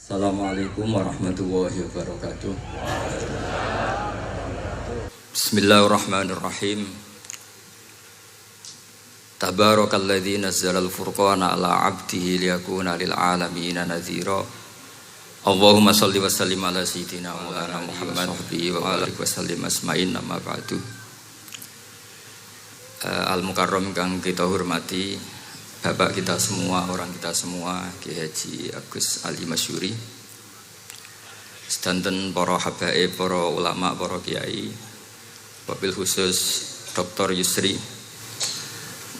Assalamualaikum warahmatullahi wabarakatuh. Bismillahirrahmanirrahim. Tabarakalladzi nazzalal furqana ala 'abdihi liyakuna lil 'alamin nadhira. Allahumma shalli wa sallim ala sayyidina Maulana Muhammad wa ala alihi wasallim asma'in amma ba'du. Al-Mukarram kang kita hormati, Bapak kita semua, orang kita semua, Kiai Haji Agus Ali Masyuri, sedanten para habaib, para ulama, para kiai, wabil khusus Dr. Yusri,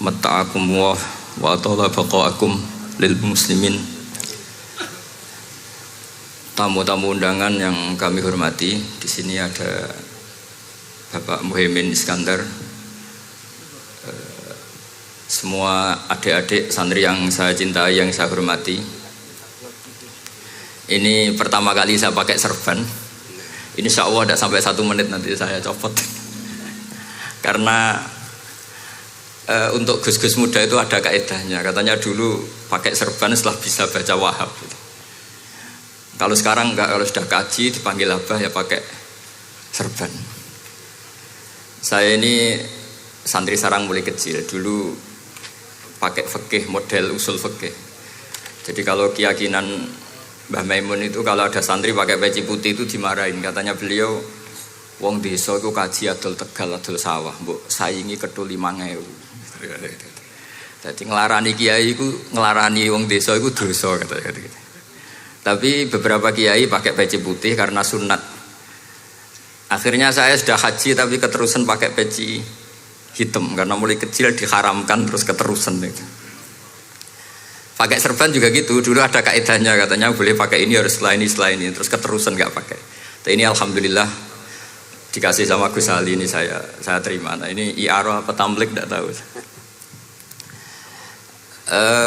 matta'akum wa atala baqa'akum lil muslimin. Tamu-tamu undangan yang kami hormati, di sini ada Bapak Muhaimin Iskandar, semua adik-adik santri yang saya cintai, yang saya hormati. Ini pertama kali saya pakai serban. Insya Allah tidak sampai 1 menit nanti saya copot. Karena untuk gus-gus muda itu ada kaedahnya. Katanya dulu pakai serban setelah bisa baca Wahab. Kalau sekarang enggak, kalau sudah kaji dipanggil abah ya pakai serban. Saya ini santri sarang mulai kecil. Dulu pakai fikih, model usul fikih. Jadi kalau keyakinan Mbah Maimun itu kalau ada santri pakai peci putih itu dimarahin. Katanya beliau, wong desa itu kaji adol Tegal, adol sawah, mbok saingi ketul 5.000. Jadi ngelarani kiai itu, ngelarani wong desa itu dosa katanya. Tapi beberapa kiai pakai peci putih karena sunat. Akhirnya saya sudah haji tapi keterusan pakai peci hitam karena mulai kecil diharamkan terus keterusan itu. Pakai serban juga gitu, dulu ada kaedahnya katanya boleh pakai ini harus setelah ini terus keterusan nggak pakai. Tapi ini alhamdulillah dikasih sama Gus Ali, ini saya terima. Nah ini IARO apa tamlik tidak tahu.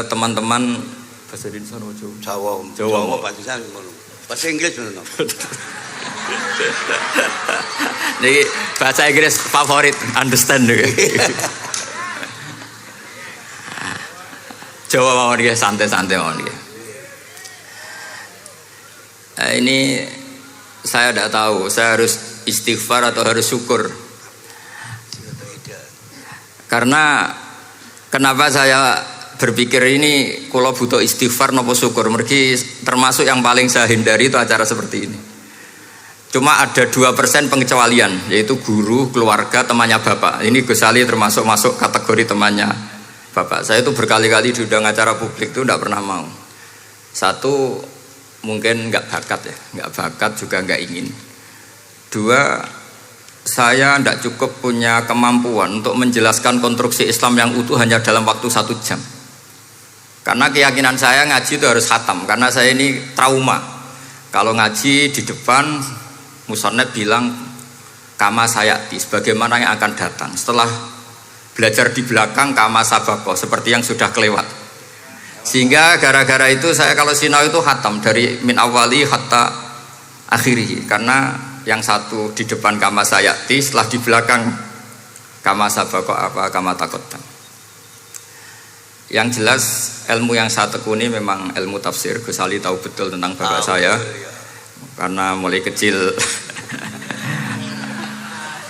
Teman-teman bahasa Indonesia Jawa bahasa Inggris jadi bahasa Inggris favorit, understand juga. Jawa mau dia santai-santai mau dia. Ini saya tidak tahu, saya harus istighfar atau harus syukur. Karena kenapa saya berpikir ini kalau butuh istighfar nopo syukur, mergi termasuk yang paling saya hindari itu acara seperti ini. Cuma ada 2% pengecualian, yaitu guru, keluarga, temannya bapak. Ini Gus Ali termasuk masuk kategori temannya bapak. Saya itu berkali-kali diundang acara publik itu tidak pernah mau. Satu, mungkin nggak bakat ya, nggak bakat juga nggak ingin. 2, saya tidak cukup punya kemampuan untuk menjelaskan konstruksi Islam yang utuh hanya dalam waktu 1 jam. Karena keyakinan saya ngaji itu harus khatam, karena saya ini trauma. Kalau ngaji di depan Musonnet bilang kama sayati, sebagaimana yang akan datang. Setelah belajar di belakang kama sabako, seperti yang sudah kelewat. Sehingga gara-gara itu saya kalau sinau itu khatam dari min awali hatta akhiri. Karena yang satu di depan kama sayati, setelah di belakang kama sabako apa kama takotan. Yang jelas ilmu yang saya tekuni memang ilmu tafsir. Gus Ali tahu betul tentang bapak saya. Karena mulai kecil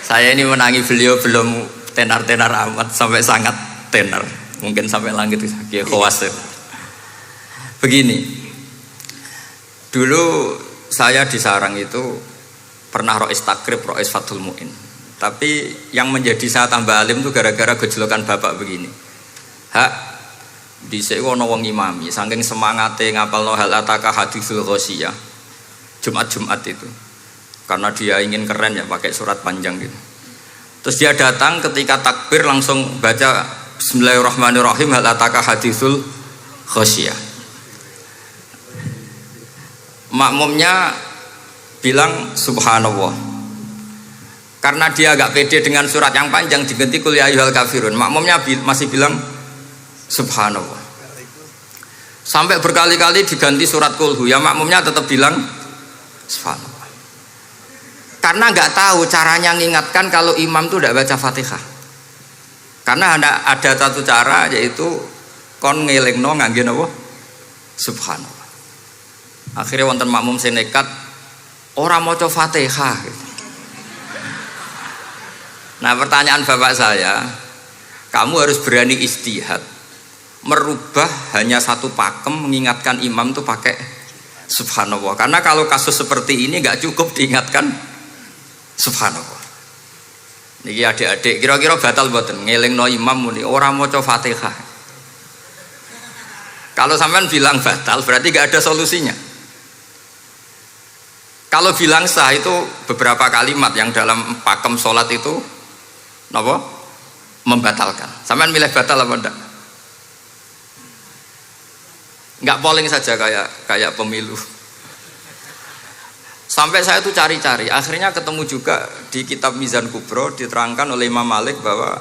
saya ini menangi beliau belum tenar-tenar amat, sampai sangat tenar, mungkin sampai langit kayak khawatir. Begini, dulu saya di sarang itu pernah rois takrib, rois fathul mu'in. Tapi yang menjadi saya tambah alim itu gara-gara gejolokan bapak begini. Dhisik ana wong imami, saking semangate ngapalno hal ataka haditsul ghosiyah. Jumat itu karena dia ingin keren ya pakai surat panjang gitu. Terus dia datang ketika takbir langsung baca Bismillahirrahmanirrahim hal ataka haditsul ghosyiyah. Makmumnya bilang subhanallah. Karena dia agak pede dengan surat yang panjang diganti qul ya ayyuhal kafirun. Makmumnya masih bilang subhanallah. Sampai berkali-kali diganti surat qul ya makmumnya tetap bilang subhanallah. Karena nggak tahu caranya mengingatkan kalau imam itu tidak baca Fatihah. Karena ada satu cara yaitu kon ngelingno ngangge napa subhanallah. Akhirnya wonten makmum sing nekat ora maca Fatihah. Nah, pertanyaan bapak saya, kamu harus berani ijtihad, merubah hanya satu pakem, mengingatkan imam tuh pakai subhanallah. Karena kalau kasus seperti ini nggak cukup diingatkan subhanallah. Niki adik-adik, kira-kira batal mboten ngelingno imam muni ora maca Fatihah. Kalau sampean bilang batal, berarti nggak ada solusinya. Kalau bilang sah itu beberapa kalimat yang dalam pakem sholat itu apa? Membatalkan. Sampean milih batal apa enggak? Enggak polling saja kayak pemilu. Sampai saya tuh cari-cari, akhirnya ketemu juga di kitab Mizan Kubro diterangkan oleh Imam Malik bahwa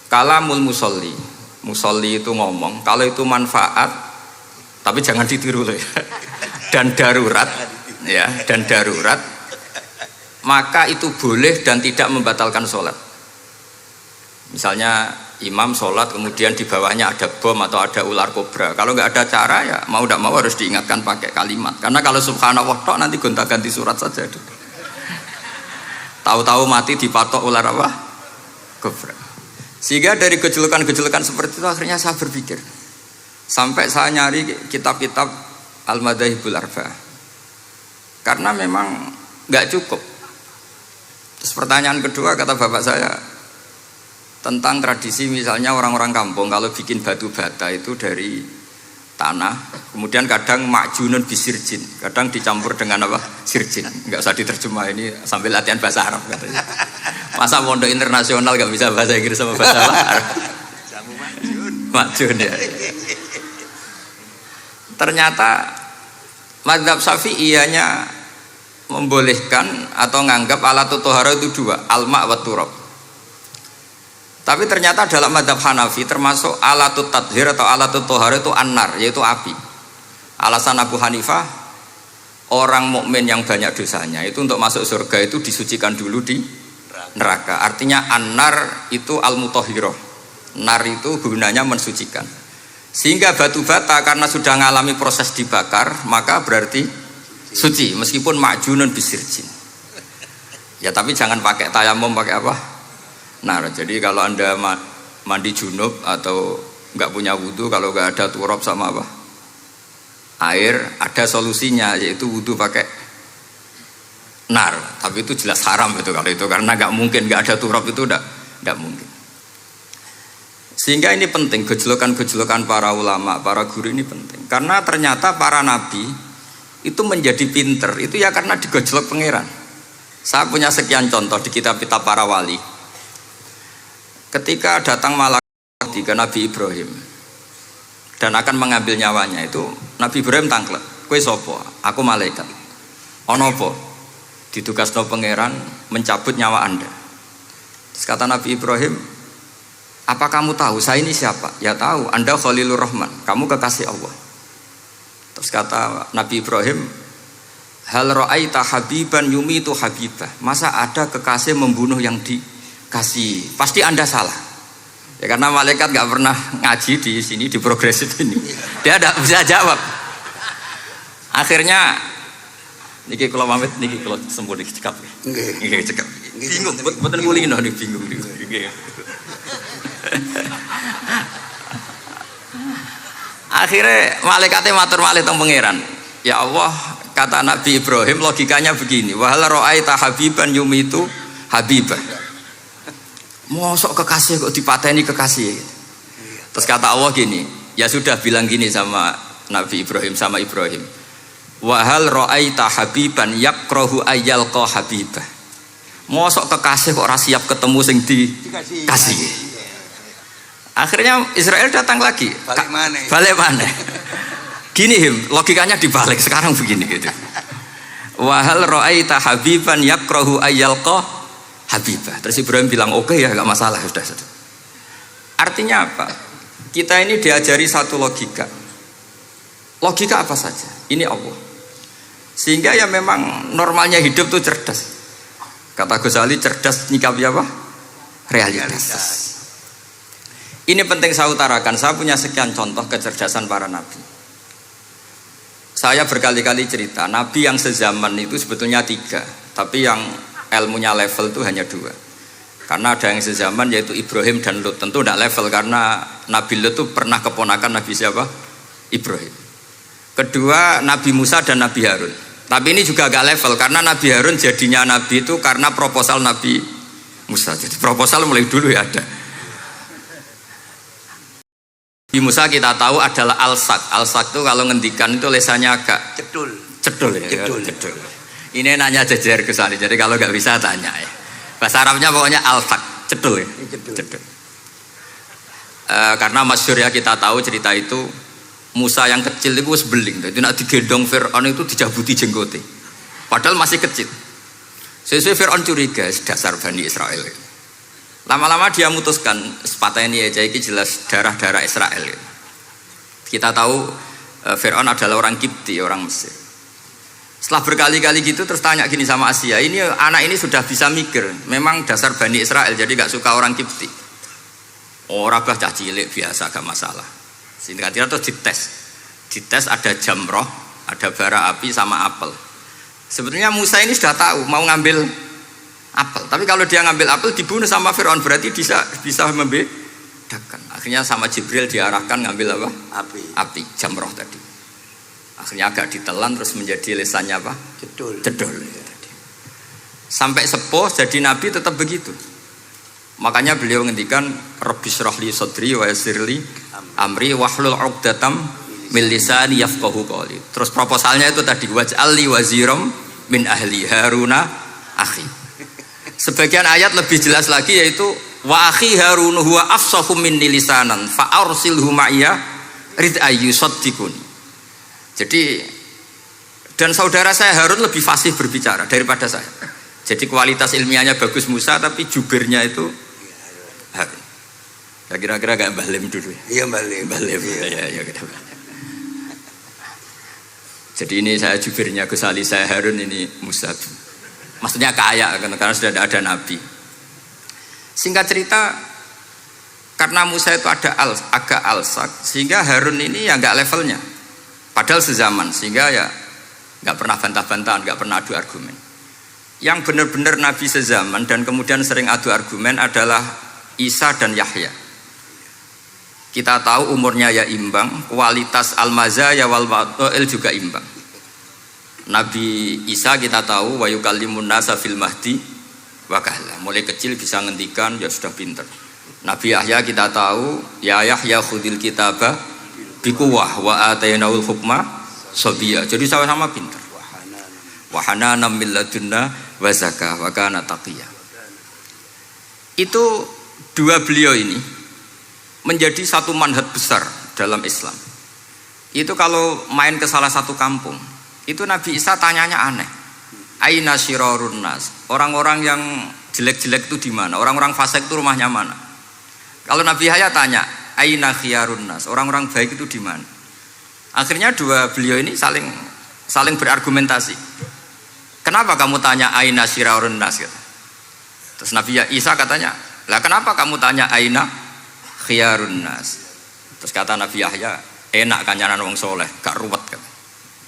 kalamul musolli, musolli itu ngomong, kalau itu manfaat, tapi jangan ditiru loh ya, dan darurat, ya, dan darurat, maka itu boleh dan tidak membatalkan sholat. Misalnya imam sholat kemudian di bawahnya ada bom atau ada ular kobra, kalau nggak ada cara ya mau tidak mau harus diingatkan pakai kalimat, karena kalau subhanallah tok nanti gonta-ganti surat saja. Tahu-tahu mati dipatok ular apa? Kobra. Sehingga dari gejolukan-gejolukan seperti itu akhirnya saya berpikir, sampai saya nyari kitab-kitab Al-Madzhabul Arba'ah, karena memang nggak cukup. Terus pertanyaan kedua kata bapak saya tentang tradisi, misalnya orang-orang kampung kalau bikin batu bata itu dari tanah, kemudian kadang makjunun bisirjin, kadang dicampur dengan apa? Sirjin. Nggak usah diterjemah, ini sambil latihan bahasa Arab katanya. Masa pondok internasional nggak bisa bahasa Inggris sama bahasa Arab? Makjun ya. Ternyata mazhab Syafi'iyahnya membolehkan atau nganggap alatut tohara itu dua, alma wa turab. Tapi ternyata dalam mazhab Hanafi termasuk alatut tadhir atau alatut tohara itu annar, yaitu api. Alasan Abu Hanifah, orang mukmin yang banyak dosanya itu untuk masuk surga itu disucikan dulu di neraka. Artinya annar itu al-mutahhirah. Nar itu gunanya mensucikan. Sehingga batu bata karena sudah mengalami proses dibakar, maka berarti suci meskipun makjunun bisirjin. Ya tapi jangan pakai tayamum, pakai apa? Nah, jadi kalau Anda mandi junub atau nggak punya wudhu, kalau nggak ada turab sama apa? Air, ada solusinya, yaitu wudhu pakai nar. Tapi itu jelas haram itu kalau itu, karena nggak mungkin nggak ada turab, itu nggak mungkin. Sehingga ini penting, gejolokan-gejolokan para ulama, para guru ini penting. Karena ternyata para nabi itu menjadi pinter, itu ya karena digojlok pangeran. Saya punya sekian contoh di kitab-kitab para wali. Ketika datang malaikat ke Nabi Ibrahim dan akan mengambil nyawanya, itu Nabi Ibrahim tangklek, kowe sapa? Aku malaikat. Ono apa? Ditugasno pangeran mencabut nyawa Anda. Terus kata Nabi Ibrahim, apa kamu tahu saya ini siapa? Ya tahu, Anda Khalilur Rahman, kamu kekasih Allah. Terus kata Nabi Ibrahim, hal ra'aita habiban yumitu habibah, masa ada kekasih membunuh yang dikasih? Pasti Anda salah. Ya karena malaikat nggak pernah ngaji di sini, di progresif ini, dia tidak bisa jawab. Akhirnya niki kalau pamit, niki kalau sembuh niki cekap, niki cekap, bingung, betul kulino nih bingung nih. Akhirnya malaikatnya matur malih teng pangeran. Ya Allah, kata Nabi Ibrahim logikanya begini, wahal ra'aita habiban yumitu habibah. Mosok kekasih kok dipateni kekasih. Terus kata Allah gini, ya sudah bilang gini sama Nabi Ibrahim, sama Ibrahim, wahal ra'aita habiban yakrahu ayyalqa habibah. Mosok kekasih kok ora siap ketemu sing dikasih. Akhirnya Israel datang lagi, balik mana? Gini logikanya dibalik sekarang begini gitu. Wahal ra'aita habiban yakrahu ayyalqa habibah. Terus Ibrahim bilang oke ya, nggak masalah, sudah. Artinya apa? Kita ini diajari satu logika. Logika apa saja? Ini Allah. Sehingga ya memang normalnya hidup tuh cerdas. Kata Ghazali, cerdas nyikapi apa? Realitas. Ini penting saya utarakan. Saya punya sekian contoh kecerdasan para nabi. Saya berkali-kali cerita, Nabi yang sezaman itu sebetulnya 3, tapi yang ilmunya level itu hanya 2. Karena ada yang sezaman yaitu Ibrahim dan Lut. Tentu tidak level karena Nabi Lut itu pernah keponakan Nabi siapa? Ibrahim. Kedua Nabi Musa dan Nabi Harun. Tapi ini juga agak level karena Nabi Harun jadinya Nabi itu karena proposal Nabi Musa. Jadi proposal mulai dulu ya ada. Nabi Musa kita tahu adalah al-sak. Al-sak itu kalau ngendikan itu lesannya agak cedul ya. Cedul. Ini nanya jejer ke sana. Jadi kalau nggak bisa tanya ya. Bahasa Arabnya pokoknya al-sak, cedul ya. Cedul. Karena masyhur ya kita tahu cerita itu Musa yang kecil itu sebeling. Itu nak digendong Fir'aun itu dijabuti jenggote. Padahal masih kecil. Sesuai Fir'aun curiga dasar Bani Israel. Lama-lama dia memutuskan sepatah ini ya, jadi jelas darah-darah Israel. Kita tahu Fir'aun adalah orang Kipti, orang Mesir. Setelah berkali-kali gitu terus tanya gini sama Asia, ini anak ini sudah bisa mikir, memang dasar Bani Israel jadi gak suka orang Kipti. Orang bah cah cilik biasa gak masalah. Singkat terus dites ada jamroh, ada bara api sama apel. Sebetulnya Musa ini sudah tahu mau ngambil apel, tapi kalau dia ngambil apel dibunuh sama Fir'aun berarti bisa membedakan. Akhirnya sama Jibril diarahkan ngambil apa? Api jamroh tadi. Akhirnya agak ditelan terus menjadi lesannya apa? Cedul. Sampai sepuh jadi nabi tetap begitu. Makanya beliau ngendikan Rabbis shrahli sadri wa yassirli amri wahlul 'uqdatam min lisani yafqahu qawli. Terus proposalnya itu tadi waj'alli waziram min ahli Haruna akhi. Sebagian ayat lebih jelas lagi yaitu wa akhi Harun huwa afsahu minni lisanan fa arsilhu ma'iyya rid ayyusaddiquni. Jadi dan saudara saya Harun lebih fasih berbicara daripada saya. Jadi kualitas ilmiahnya bagus Musa tapi jubirnya itu Harun. Ya kira-kira kayak Mbah Lim dulu. Iya Mbah Lim. Ya. Jadi ini saya jubirnya Gus Ali, saya Harun, ini Musa. Maksudnya kaya karena sudah ada nabi. Singkat cerita, karena Musa itu agak alsak, sehingga Harun ini ya nggak levelnya. Padahal sezaman, sehingga ya nggak pernah bantah-bantahan, nggak pernah adu argumen. Yang benar-benar nabi sezaman dan kemudian sering adu argumen adalah Isa dan Yahya. Kita tahu umurnya ya imbang, kualitas al-mazaya wal wa'il juga imbang. Nabi Isa kita tahu wa yukallimun nasa fil mahdi wa kahla. Mulai kecil bisa ngendikan, ya sudah pinter. Nabi Yahya kita tahu ya Yahya khudil kitaba biquwah wa atainaul hukma sabiyya. Jadi sama-sama pinter. Wa hananan min ladunna wa zakah wa kana taqiyya. Itu dua beliau ini menjadi satu manhaj besar dalam Islam. Itu kalau main ke salah satu kampung, itu Nabi Isa tanyanya aneh. Aina syirarun nas? Orang-orang yang jelek-jelek itu di mana? Orang-orang fasik itu rumahnya mana? Kalau Nabi Yahya tanya, aina khiyarun nas? Orang-orang baik itu di mana? Akhirnya dua beliau ini saling berargumentasi. Kenapa kamu tanya aina syirarun nas? Terus Nabi Isa katanya, lah kenapa kamu tanya aina khiyarun nas? Terus kata Nabi Yahya, enak kancanan wong soleh, gak ruwet kan?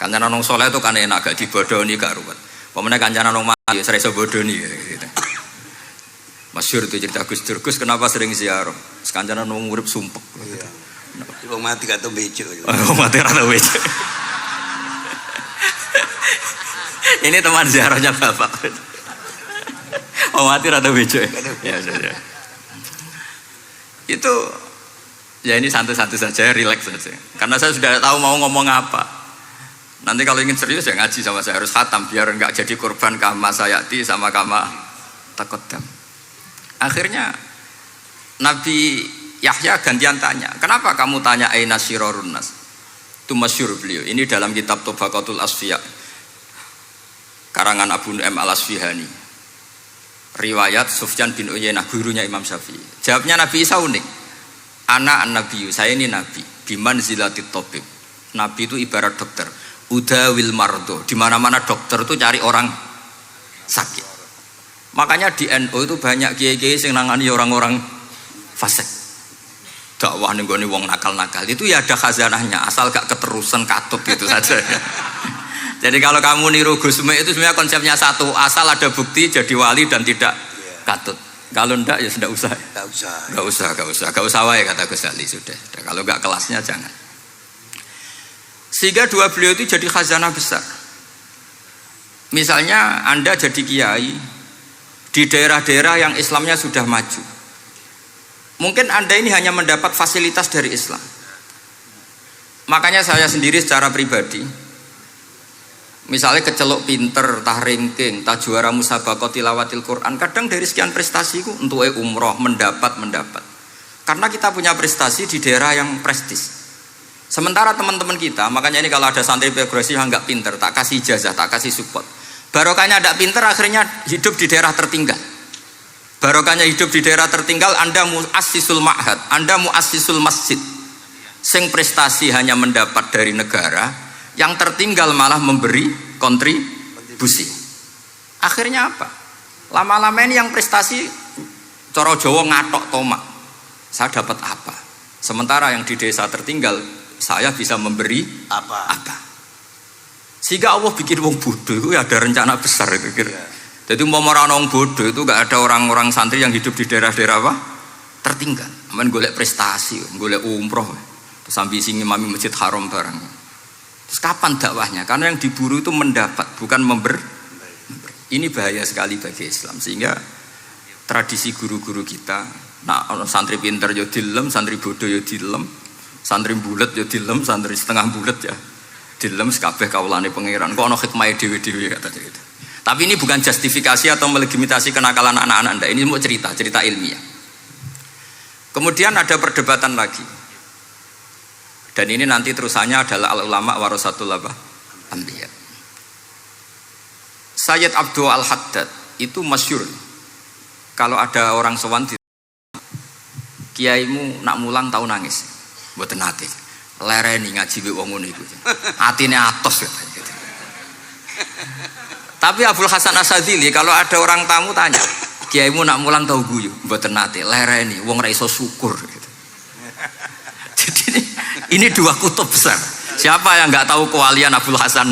Kancanan wong soleh itu kan enak, gak dibodoni, gak ruwet. Pemenang kancanan wong mati, saya iso bodoni gitu. Masyhur itu cerita Gus Dur, Gus kenapa sering ziarah? Kancanan wong urip sumpek. Iya. Wong mati gak tau bejo. Wong mati ora tau bejo. Ini teman ziarahnya Bapak. Wong mati ora tau bejo. Ya. Itu ya ini santai-santai saja, rileks saja. Karena saya sudah tahu mau ngomong apa. Nanti kalau ingin serius ya ngaji sama saya, harus khatam biar enggak jadi korban kama sayati sama kama takodam. Akhirnya Nabi Yahya gantian tanya, kenapa kamu tanya aina syirarun nas? Itu masyhur beliau. Ini dalam kitab Tabaqatul Asfiya karangan Abu Nu'aim al-Asfihani. Riwayat Sufyan bin Uyainah, gurunya Imam Syafi'i. Jawabnya Nabi Isa unik. Ana an-nabiyyu, saya ini nabi. Biman zilatit tabib. Nabi itu ibarat dokter. Udawil mardo, di mana-mana dokter itu cari orang sakit. Makanya di NU itu banyak kiai-kiai yang nangani orang-orang fasik. dakwah ning gone wong nakal-nakal itu ya ada khazanahnya, asal gak keterusan katut gitu saja. Jadi kalau kamu niru Gusme itu sebenarnya konsepnya satu, asal ada bukti jadi wali dan tidak katut. Kalau ndak ya sudah usah. Gak usah wae kata Gus Ali sudah. Kalau gak kelasnya jangan. Sehingga dua beliau itu jadi khazanah besar. Misalnya Anda jadi kiai di daerah-daerah yang Islamnya sudah maju. Mungkin Anda ini hanya mendapat fasilitas dari Islam. Makanya saya sendiri secara pribadi, misalnya kecelok pinter, tah ranking, tah juara musabaqah tilawatil Quran, kadang dari sekian prestasiku untuk umroh mendapat. Karena kita punya prestasi di daerah yang prestis. Sementara teman-teman kita, makanya ini kalau ada santri progresif yang nggak pinter, tak kasih ijazah, tak kasih support. Barokahnya tidak pinter, akhirnya hidup di daerah tertinggal. Barokahnya hidup di daerah tertinggal, Anda muassisul ma'had, Anda muassisul masjid. Sing prestasi hanya mendapat dari negara, yang tertinggal malah memberi kontribusi. Akhirnya apa? Lama-lama ini yang prestasi coro Jawa ngatok tomak. Saya dapat apa? Sementara yang di desa tertinggal saya bisa memberi apa? Sehingga Allah bikin wong bodoh itu ada rencana besar itu kira. Jadi mau orang bodoh itu gak ada orang-orang santri yang hidup di daerah-daerah apa? Tertinggal. Aman golek prestasi, golek umroh. Terus ambisi ngimami Masjid Haram barang. Terus kapan dakwahnya? Karena yang diburu itu mendapat, bukan memberi. Ini bahaya sekali bagi Islam. Sehingga tradisi guru-guru kita, nah santri pinter ya dilem, santri bodoh ya dilem, santri bulet ya dilem, santri setengah bulet ya dilem, sekabeh kaulane pangeran. Kok ana hikmahe dhewe-dhewe katanya gitu. Tapi ini bukan justifikasi atau melegitimasi kenakalan anak-anak Anda. Ini mau cerita ilmiah. Kemudian ada perdebatan lagi. Dan ini nanti terusannya adalah al-ulama warasatul anbiya. Sayyid Abdul Al-Haddad itu masyhur. Kalau ada orang sowan di kiaimu nak mulang tau nangis. Mboten nate. Lereni ngaji wek wong ngono iku. Atine atos katanya gitu. Tapi Abdul Hasan Asyadzili kalau ada orang tamu tanya, "Kiaimu nak mulang tau guyu?" Mboten nate. Lereni wong ra iso syukur gitu. Jadi ini dua kutub besar. Siapa yang nggak tahu kewalian Abdul Hasan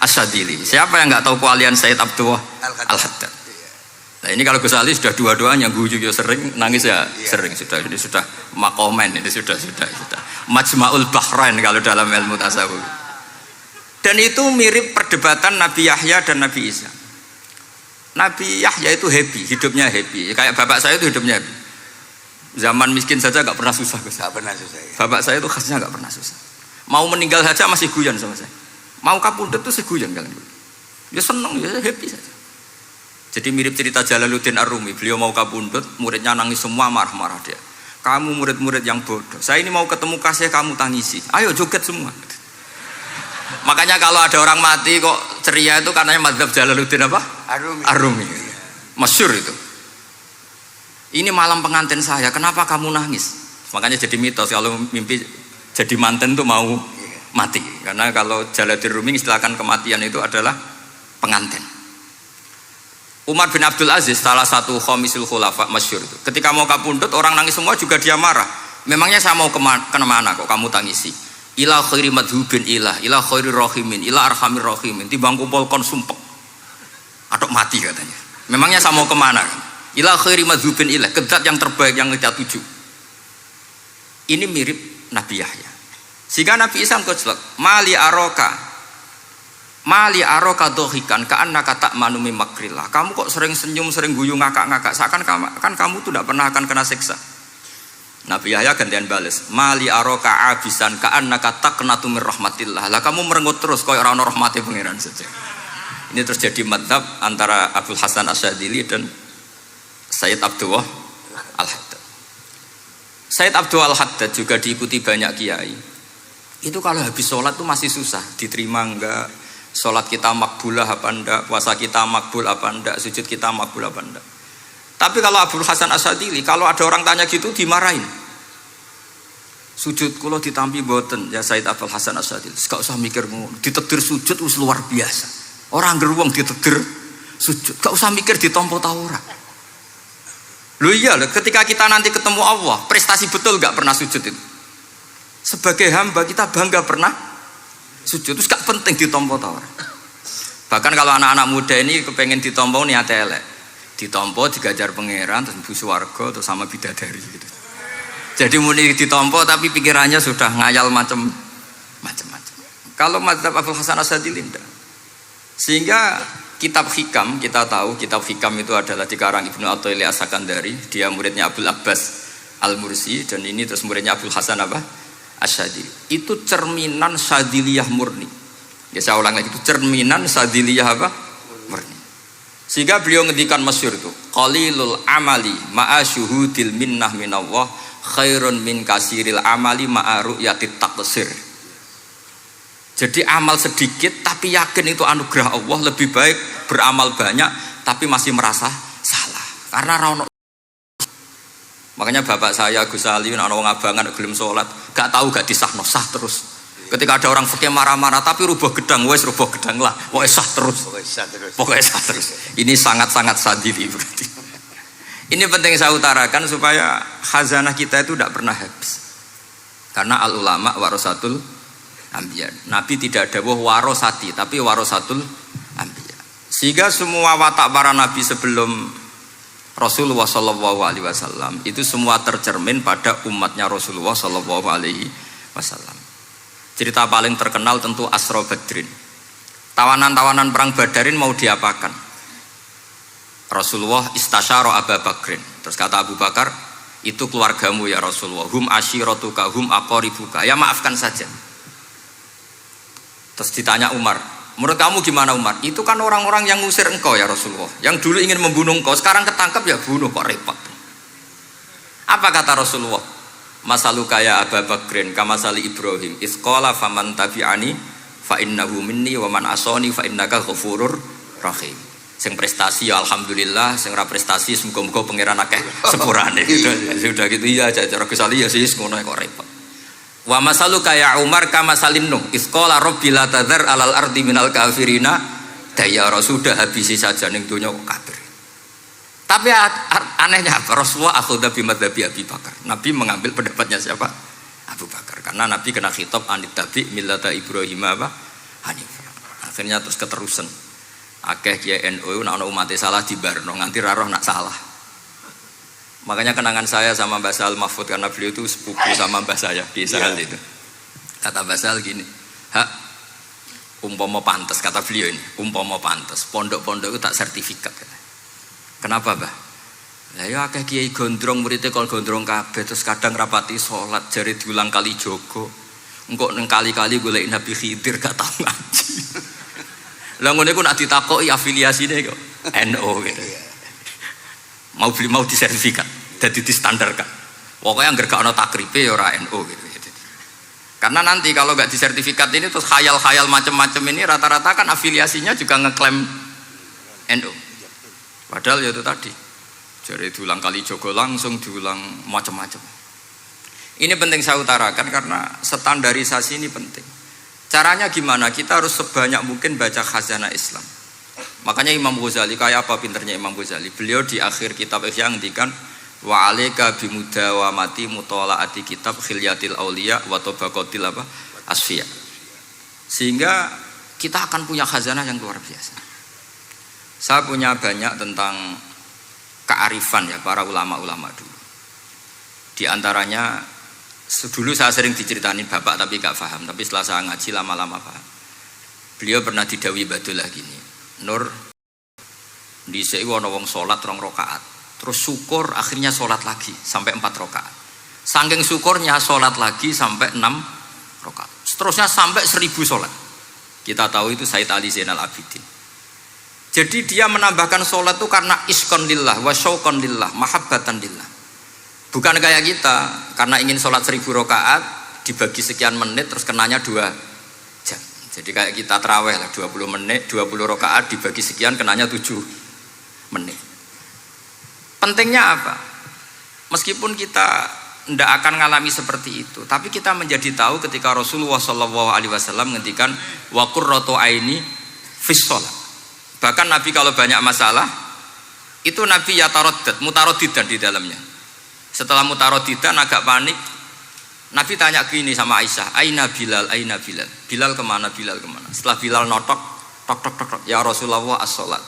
Asyadzili? Siapa yang nggak tahu kewalian Sayyid Abdul Al-Haddad? Nah ini kalau Gus Ali sudah dua-duanya, guyu ya sering, nangis ya sering, ini sudah makomen, ini sudah Majma'ul Bahrain kalau dalam ilmu tasawuf. Dan itu mirip perdebatan Nabi Yahya dan Nabi Isa. Nabi Yahya itu happy, hidupnya happy, kayak bapak saya itu hidupnya happy. Zaman miskin saja gak pernah susah. Gak pernah susah ya. Bapak saya itu khasnya gak pernah susah. Mau meninggal saja masih guyon sama saya. Mau kapundhut tuh seguyon kalian. Dia seneng, ya happy saja. Jadi mirip cerita Jalaluddin Ar-Rumi. Beliau mau kapundhut, muridnya nangis semua, marah-marah dia. Kamu murid-murid yang bodoh. Saya ini mau ketemu kasih kamu tangisi. Ayo joget semua. Makanya kalau ada orang mati kok ceria itu karena mazhab Jalaluddin apa? Ar-Rumi. Masyhur itu. Ini malam pengantin saya, kenapa kamu nangis? Makanya jadi mitos kalau mimpi jadi manten tuh mau mati. Karena kalau Jalaluddin Rumi istilahkan kematian itu adalah pengantin. Umar bin Abdul Aziz, salah satu khomisul khulafa masyhur itu. Ketika mau kapundhut orang nangis semua juga dia marah. Memangnya saya mau kemana kok kamu tangisi? Ila khairi madhubin ila khairi rahimin, ila arhamir rahimin. Timbang kumpul kon sumpek. Atok mati katanya. Memangnya saya mau kemana? Ila khairi madhubin ila, ke zat yang terbaik yang kita tuju. Ini mirip Nabi Yahya. Sehingga Nabi Isa ngeclek, Mali aroka dohikan ka'annaka ta'manu min makrillah. Kamu kok sering senyum, sering guyu, ngakak-ngakak. Seakan kan kamu tuh tidak pernah akan kena siksa. Nabi Yahya gantian bales. Mali aroka abisan ka'annaka taqnatu min rahmatillah. Lah kamu merengut terus koyo ora ono rahmate pangeran saja. Ini terjadi madzhab antara Abdul Hasan Asyadzili dan Sayyid Abdul Al-Haddad. Sayyid Abdul Al-Haddad juga diikuti banyak kiai. Itu kalau habis sholat tuh masih susah diterima enggak. Sholat kita makbulah apa enggak, puasa kita makbul apa enggak, sujud kita makbul apa enggak. Tapi kalau Abdul Hasan Asyadzili, kalau ada orang tanya gitu dimarahin. Sujud kula ditampi boten ya Sayyid Abdul Hasan Asyadzili. Gak usah mikir ngono, ditakdir sujud wis luar biasa. Orang geruwong ditakdir sujud, gak usah mikir ditampa ta ora. Loh iya, ketika kita nanti ketemu Allah, prestasi betul gak pernah sujud itu. Sebagai hamba kita bangga pernah sujud, terus gak penting ditompo tawar. Bahkan kalau anak-anak muda ini kepengen ditompo niatnya elek, ditompo digajar pangeran terus mlebu swarga terus sama bidadari gitu. Jadi muni ditompo tapi pikirannya sudah ngayal macam-macam. Kalau mazhab Abul Hasan Asyadzili tidak. Sehingga kitab Hikam, kita tahu kitab Hikam itu adalah dikarang Ibnu Athaillah As-Sakandari, dia muridnya Abdul Abbas Al-Mursi, dan ini terus muridnya Abul Hasan Asyadzili. Itu cerminan Syadziliyah murni. Ya saya ulang lagi, itu cerminan Syadziliyah murni. Sehingga beliau ngendikan masyhur itu, qalilul amali ma'a syuhudil minnah minallah khairun min kasiril amali ma'a ru'yatit taqsir. Jadi amal sedikit tapi yakin itu anugerah Allah, lebih baik beramal banyak tapi masih merasa salah. Karena rano. Makanya bapak saya Gus Ali ana wong abangan gelem salat, gak tahu gak disahno sah terus. Ketika ada orang fikih marah-marah tapi rubah gedang, wes rubah gedang lah, pokoknya sah terus. Pokoknya sah terus. Ini sangat-sangat sadili berarti. Ini penting saya utarakan supaya khazanah kita itu tidak pernah habis. Karena al ulama warasatul anbiya. Nabi tidak dawuh warosati, tapi warasatul anbiya. Sehingga semua watak para nabi sebelum Rasulullah Shallallahu Alaihi Wasallam itu semua tercermin pada umatnya Rasulullah Shallallahu Alaihi Wasallam. Cerita paling terkenal tentu Asra Badrin. Tawanan-tawanan perang Badarin mau diapakan? Rasulullah istasyara Abu Bakrin. Terus kata Abu Bakar, itu keluargamu ya Rasulullah. Hum ashiratuka, hum aqaribuka. Ya maafkan saja. Terus ditanya Umar, menurut kamu gimana Umar? Itu kan orang-orang yang ngusir engkau ya Rasulullah. Yang dulu ingin membunuh engkau, sekarang ketangkap ya bunuh, kok repot. Apa kata Rasulullah? Masaluka ya Abu Bakrin kamasali Ibrahim isqala faman tabi'ani fa innahu minni wa man asani fa innaka ghafurur rahim. Sing prestasi ya alhamdulillah, sing ora prestasi semoga-moga pangeran akeh sepurane. Sudah gitu ya cara Gus Ali ya sis ngono kok repot. Wa masaluka ya Umar kamasalin Nuh isqala rabbi la tadzar alal ardi minal kafirina dayara. Sudah habisi saja ning donya kok kafir. Tapi anehnya apa? Rasulullah akhudha bi madzhabi Abi Bakar. Nabi mengambil pendapatnya siapa? Abu Bakar. Karena Nabi kena khitab anit tabi millata Ibrahim hanifah. Akhirnya terus keterusan. Akeh kiai NU nek ana umat salah dibarno nganti ra roh nak salah. Makanya kenangan saya sama Mbah Sal Mahfud karena beliau itu sepupu sama Mbah saya di Israel itu. Kata Mbah Sal gini, "Hak umpama pantes," kata beliau ini, "umpama pantes, pondok-pondok itu tak sertifikat." Kenapa, Mbah? Lah ya akeh kiai gondrong muridé kol gondrong kabeh terus kadang rapati salat jare diulang kali jogo. Engko neng kali-kali golek Nabi Khidir gak tau ngaji. Lah ngene ku nak ditakoki afiliasine kok NU gitu. Mau disertifikat, jadi distandarkan. Pokoknya anggar gak ana takribe ya ora NU gitu. Karena nanti kalau gak disertifikat ini terus khayal-khayal macam-macam ini rata-rata kan afiliasinya juga ngeklaim NU. Padahal ya itu tadi. Jadi diulang kali jogo langsung diulang macam-macam. Ini penting saya utarakan karena standarisasi ini penting. Caranya gimana? Kita harus sebanyak mungkin baca khazanah Islam. Makanya Imam Ghazali, kayak apa pinternya Imam Ghazali? Beliau di akhir kitab Ihya ngendikan wa alaika bimudawamati mutalaati kitab khilyatil auliya wa tabaqatil asfiya. Sehingga kita akan punya khazanah yang luar biasa. Saya punya banyak tentang kearifan ya para ulama-ulama dulu. Di antaranya dulu saya sering diceritain bapak tapi gak paham, tapi setelah saya ngaji lama-lama paham. Beliau pernah didhawuhi Badullah gini, Nur dhisik ana wong salat 2 rakaat, terus syukur akhirnya salat lagi sampai 4 rakaat. Saking syukurnya salat lagi sampai 6 rakaat. Seterusnya sampai 1000 salat. Kita tahu itu Said Ali Zainal Abidin. Jadi dia menambahkan sholat itu karena iskon lillah, wa syauqon lillah, mahabbatan lillah. Bukan kayak kita, karena ingin sholat 1000 rakaat dibagi sekian menit terus kenanya 2 jam. Jadi kayak kita tarawih lah 20 menit, 20 rakaat dibagi sekian kenanya 7 menit. Pentingnya apa? Meskipun kita tidak akan mengalami seperti itu, tapi kita menjadi tahu ketika Rasulullah SAW ngendikan wa qurratu aini fis shalah. Bahkan Nabi kalau banyak masalah Itu Nabi ya mutaroddidan di dalamnya. Setelah mutaroddidan agak panik, Nabi tanya gini sama Aisyah, Aina Bilal, Aina Bilal. Bilal kemana, Bilal kemana? Setelah Bilal notok, tok tok tok tok, ya Rasulullah as-sholat.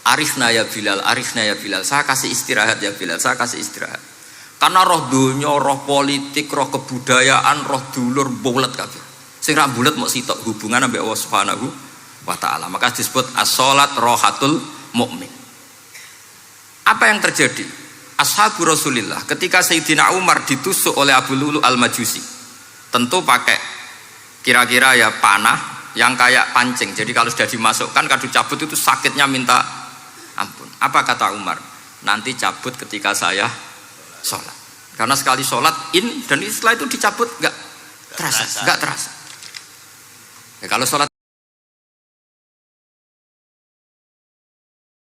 Arifna ya Bilal, arifna ya Bilal. Saya kasih istirahat ya Bilal, saya kasih istirahat. Karena roh dunya, roh politik, roh kebudayaan, roh dulur bulet kabeh. Sing ra bulet mok sitok hubungan ambek Allah Subhanahu wa taala. Maka disebut as-sholat rohatul mukmin. Apa yang terjadi? Ashabu Rasulillah ketika Sayyidina Umar ditusuk oleh Abu Lulu al-Majusi, tentu pakai kira-kira ya panah yang kayak pancing. Jadi kalau sudah dimasukkan kadu cabut itu sakitnya minta ampun. Apa kata Umar? Nanti cabut ketika saya sholat. Karena sekali sholat dan setelah itu dicabut nggak terasa. Ya, kalau sholat